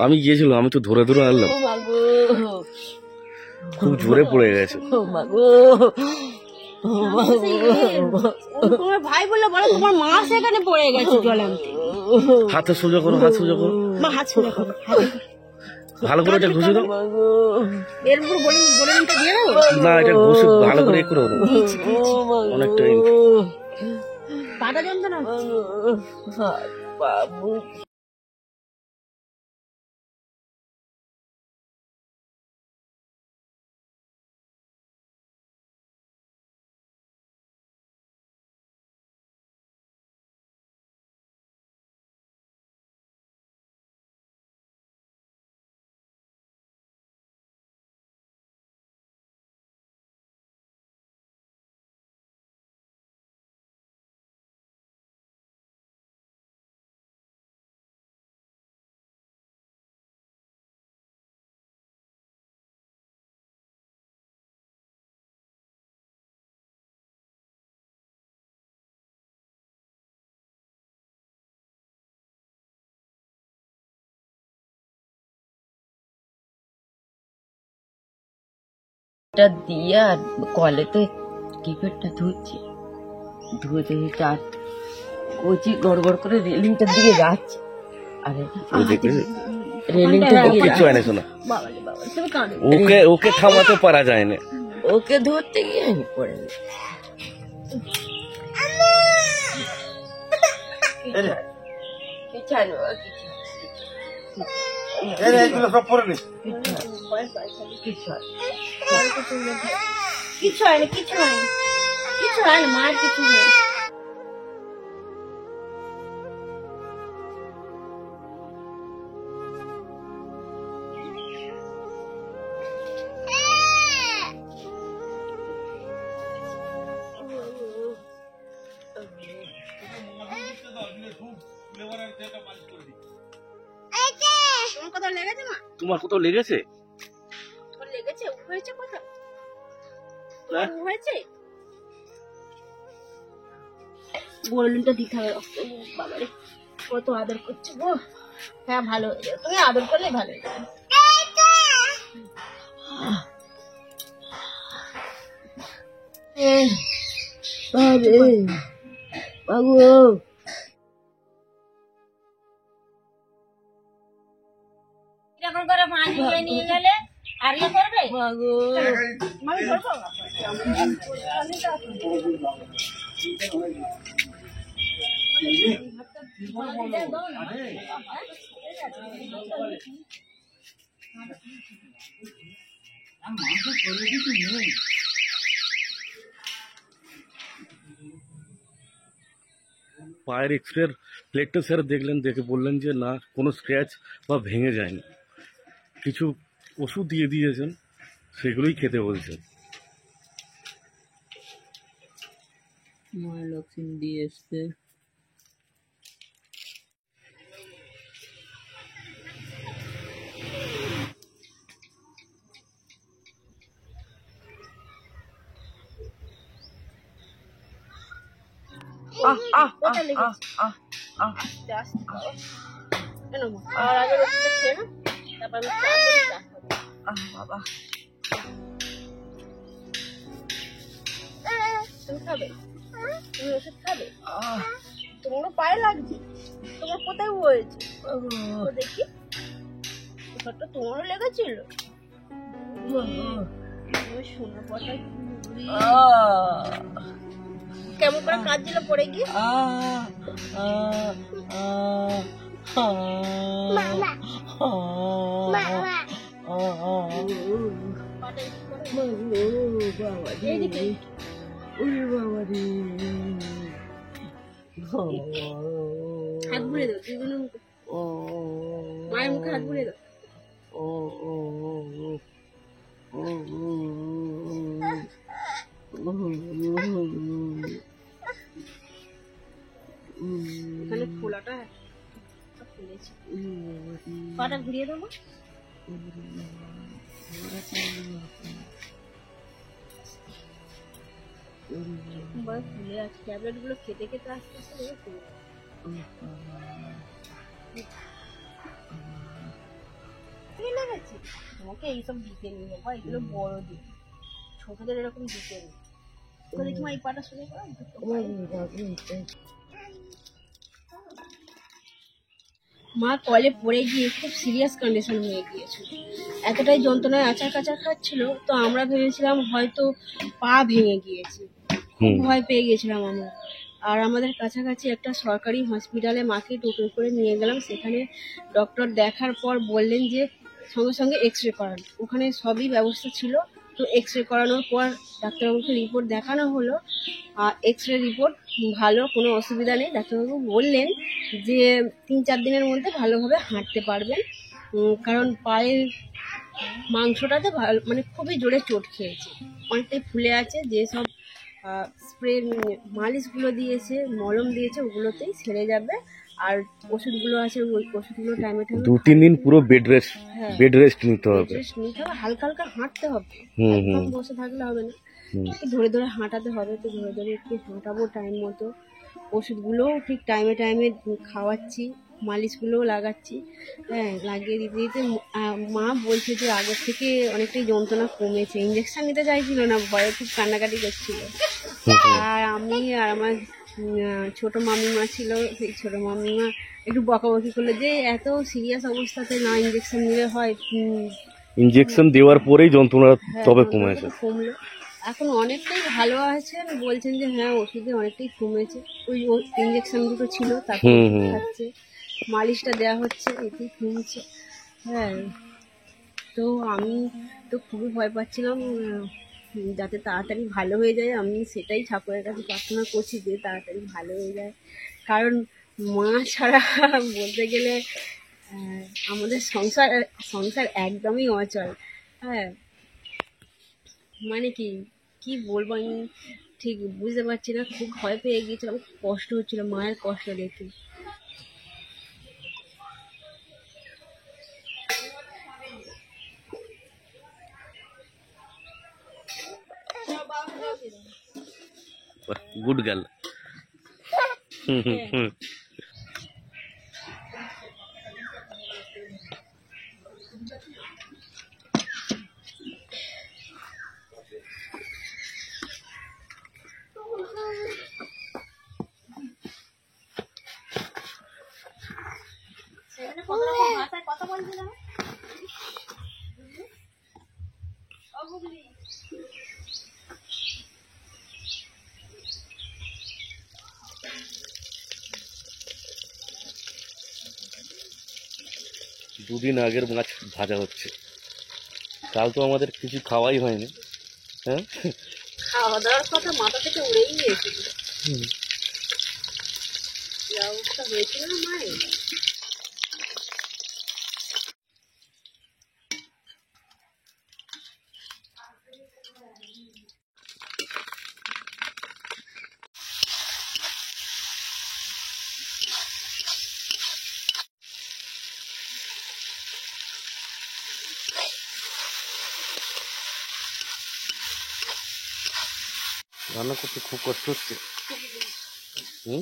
আমি গিয়েছিলাম, আমি তো ধরে ধরে আনলাম, খুব জোরে পড়ে গেছে। তোমার ভাই বললো বলো তোমার মা সেখানে পড়ে গেছে জল আনতে। হাতে সোজা করো, হাত সোজা করো, মা হাত সোজা করো, ভালো করে এটা ঘষে দাও। এর উপর বলে দিয়ে দাও না, এটা ঘষে ভালো করে করে দাও, অনেকটা পাটা যন্ত্রণা বাবু। দিয়ে আর কলেতে টিকিটটা ধুচ্ছি, ধুয়ে দেখি চার কচি গড়গড় করে রেলিংটার দিকে যাচ্ছে। আরে রেলিংটার দিকে কিছু হয় না, শোনা ওকে ওকে থামাতে পারা যায় না, ওকে ধরতে গিয়ে আমি পড়ে গেছি। কিছু হয়নি, কিছু হয়নি, কিছু হয়নি, মার কিছু হয়নি। তোমার কোথাও লেগেছে? লেগেছে হয়েছে কোথাও হয়েছে, গোলটা দিতে হবে। বাবারে কত আদর করছে গো। হ্যাঁ ভালো হয়ে যাবে, তুমি আদর করলে ভালো হয়ে যাবে। বাবু এরকম করে মাছ নিয়ে গেলে আর ইয়ে করবে। পায়ের এক্সরের প্লেটটা স্যার দেখলেন, দেখে বললেন যে না কোনো স্ক্র্যাচ বা ভেঙে যায়নি, কিছু ওষুধ দিয়ে দিয়েছেন, সেগুলোই খেতে বলছেন। মহালক্ষ্মী দিয়ে এসছে। আর আগে তারপর বাবা তুমি খাবে, তুমি ওষুধ খাবে। তোমারও পায়ে লাগছে, তোমার কোথায় হয়েছে দেখি, তোমারও লেগেছিল। শোনার পরটা কেমন করে কাঁদছিল পড়ে গিয়ে। হাত ঘুরে দাও, দুজনের মুখে, মায়ের মুখে হাত ঘুরে দাও। এখানে ফোলাটা ফুলেছে, পাটা ঘুরিয়ে দেবো। ফুলে আছে, ট্যাবলেট গুলো খেতে খেতে আস্তে আস্তে ফুলে। তোমাকে এইসব দিতে নেই বাবা, এগুলো বড় দিন, ছোটদের এরকম দিতে নেই। তো দেখি মা এই পাটা শুনে করো। মা কলে পড়ে গিয়ে খুব সিরিয়াস কন্ডিশন হয়ে গিয়েছিল, এতটাই যন্ত্রণায় আচার কাচার খাচ্ছিল, তো আমরা ভেবেছিলাম হয়তো পা ভেঙে গিয়েছে, খুব ভয় পেয়ে গেছিলাম আমরা। আর আমাদের কাছাকাছি একটা সরকারি হসপিটালে মাকে টোটো করে নিয়ে গেলাম, সেখানে ডক্টর দেখার পর বললেন যে সঙ্গে সঙ্গে এক্স রে করান, ওখানে সবই ব্যবস্থা ছিল। তো এক্স রে করানোর পর ডাক্তারবাবুকে রিপোর্ট দেখানো হলো, এক্স রে রিপোর্ট ভালো, কোনো অসুবিধা নেই। ডাক্তারবাবু বললেন যে 3-4 দিনের মধ্যে ভালোভাবে হাঁটতে পারবেন, কারণ পায়ের মাংসটাতে ভালো মানে খুবই জোরে চোট খেয়েছে, অনেকটাই ফুলে আছে। যেসব স্প্রে মালিশগুলো দিয়েছে, মলম দিয়েছে, ওগুলোতেই সেরে যাবে। আর ওষুধগুলো আছে, ওই ওষুধগুলো টাইমে টাইমে 2-3 দিন পুরো বেড রেস্ট নিতে হবে। রেস্ট নিতে হবে, হালকা হালকা হাঁটতে হবে, হুম, একদম হুম। বসে থাকলে হবে না, হুম। একটু ধরে ধরে হাঁটাতে হবে। তো ধরে ধরে একটু হাঁটাবো টাইম মতো, ওষুধগুলোও ঠিক টাইমে টাইমে খাওয়াচ্ছি, মালিশগুলোও লাগাচ্ছি। হ্যাঁ, লাগিয়ে দিতে দিতে মা বলছে যে আগের থেকে অনেকটাই যন্ত্রণা কমেছে। ইঞ্জেকশন নিতে চাইছিল না, ভয়ে খুব কান্নাকাটি করছিল। আর আমি আর আমার ছোট মামিমা ছিল, সেই ছোট মামিমা একটু বকাবকি করলো যে এত সিরিয়াস অবস্থাতে না ইঞ্জেকশন নিলে হয়। ইঞ্জেকশন দেওয়ার পরেই যন্ত্রণা হ্যাঁ, তবে যন্ত্রণাটা কমেছে। কমলো, এখন অনেকটাই ভালো আছে। বলছেন যে হ্যাঁ ওষুধে অনেকটাই কমেছে, ওই ইঞ্জেকশন দুটো ছিল তারপর হুম, ওষুধ হুম। খাচ্ছে, মালিশটা দেওয়া হচ্ছে, এতেই কমছে। হ্যাঁ, তো আমি তো খুবই ভয় পাচ্ছিলাম যাতে তাড়াতাড়ি ভালো হয়ে যায়। আমি সেটাই ঠাকুরের কাছে প্রার্থনা করছি যে তাড়াতাড়ি ভালো হয়ে যায়, কারণ মা ছাড়া বলতে গেলে আমাদের সংসার সংসার একদমই অচল। হ্যাঁ, মানে কি কি বলবো আমি ঠিক বুঝতে পারছি না, খুব ভয় পেয়ে গিয়েছিলাম, খুব কষ্ট হচ্ছিল মায়ের কষ্ট দেখে। Good girl. হুম, হুম, হুম। সেখানে কত রকম ভাষায় কথা বলছিলাম। দুদিন আগের মাছ ভাজা হচ্ছে, কাল তো আমাদের কিছু খাওয়াই হয়নি। হ্যাঁ, খাওয়া দাওয়ার কথা মাথা থেকে উড়েই গিয়েছিল, হুম। কি অবস্থা হয়েছিল না মায়ের। রান্না করতে খুব কষ্ট হচ্ছে। হুম।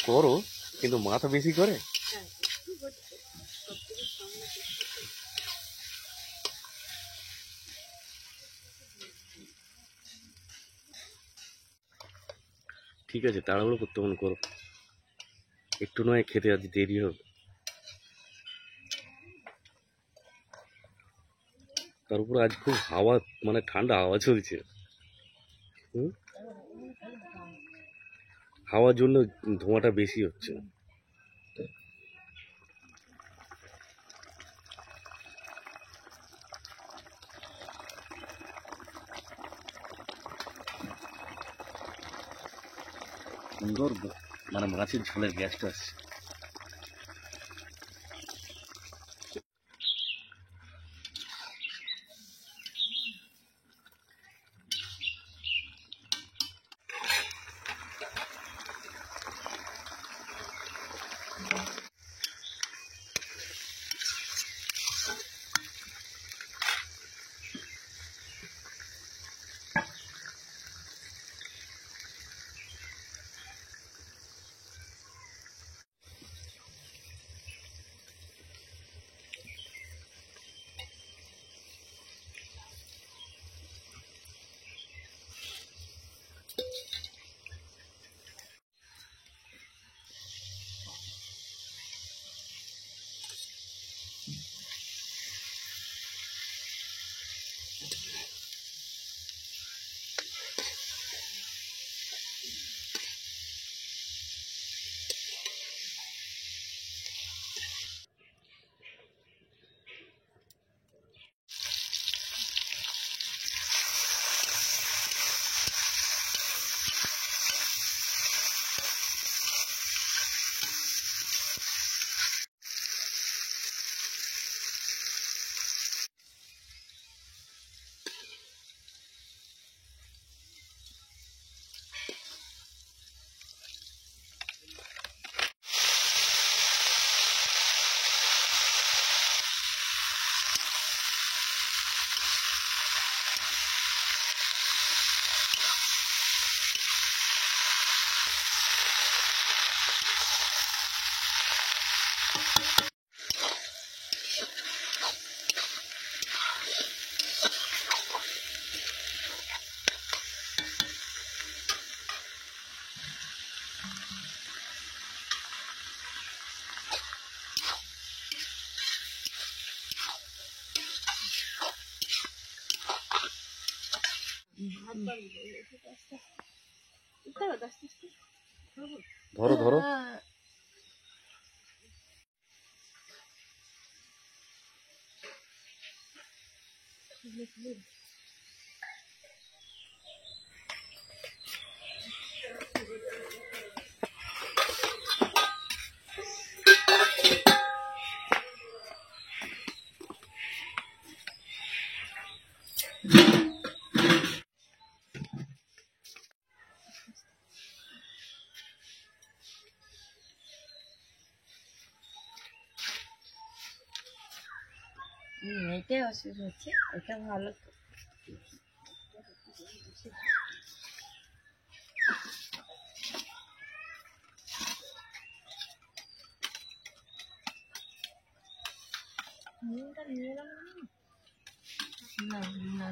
করো, কিন্তু মাথা বেশি করে। ঠিক আছে, তাড়াহুড়ো করতে মনে করো, একটু নয় খেতে আজ দেরি হবে। তার উপর আজ খুব হাওয়া, মানে ঠান্ডা হাওয়া চলছে। হুম, হাওয়ার জন্য ধোঁয়াটা বেশি হচ্ছে। সুন্দর মানে মাছের ঝোলের গ্যাসটা আসছে। ধরো ধরো। এটাই অসুবিধা হচ্ছে, এটা ভালো তো। না না